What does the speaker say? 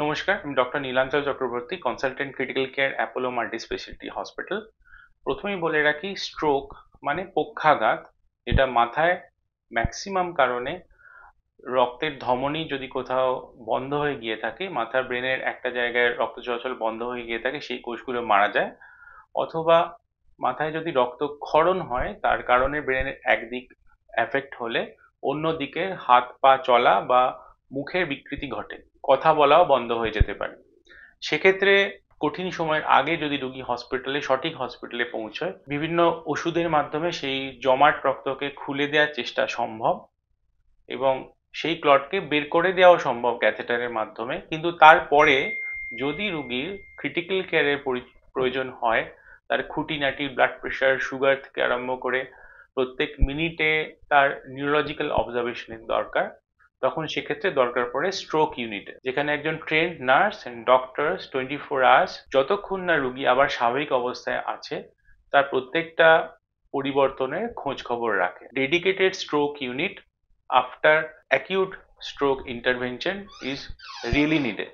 নমস্কার, আমি doctor Nilanchal Chakraborty, consultant critical care, Apollo multi speciality hospital. প্রথমেই বলে রাখি, স্ট্রোক মানে পক্ষাঘাত, যেটা মাথায় ম্যাক্সিমাম কারণে রক্তের ধমনী যদি কোথাও বন্ধ হয়ে গিয়ে থাকে, মাথার ব্রেনের একটা জায়গায় রক্ত চলাচল বন্ধ হয়ে গিয়ে থাকে, সেই কোষগুলো মারা যায়। অথবা মাথায় যদি রক্তক্ষরণ হয়, তার কারণে ব্রেনের একদিক এফেক্ট হলে অন্য দিকে হাত পা চলা বা মুখের বিকৃতি ঘটে, কথা বলাও বন্ধ হয়ে যেতে পারে। সেক্ষেত্রে কঠিন সময়ের আগে যদি রোগী সঠিক হসপিটালে পৌঁছয়, বিভিন্ন ওষুধের মাধ্যমে সেই জমাট রক্তকে খুলে দেওয়ার চেষ্টা সম্ভব এবং সেই ক্লটকে বের করে দেওয়াও সম্ভব ক্যাথেটারের মাধ্যমে। কিন্তু তারপরে যদি রোগীর ক্রিটিক্যাল কেয়ারের প্রয়োজন হয়, তার খুঁটিনাটি ব্লাড প্রেশার, সুগার থেকে আরম্ভ করে প্রত্যেক মিনিটে তার নিউরোলজিক্যাল অবজারভেশনের দরকার, তখন সেক্ষেত্রে দরকার পড়ে স্ট্রোক ইউনিটে, যেখানে একজন trained nurse and doctors 24 hours, যতক্ষণ না রুগী আবার স্বাভাবিক অবস্থায় আছে, তার প্রত্যেকটা পরিবর্তনের খোঁজ খবর রাখে। Dedicated stroke unit after acute stroke intervention is really needed.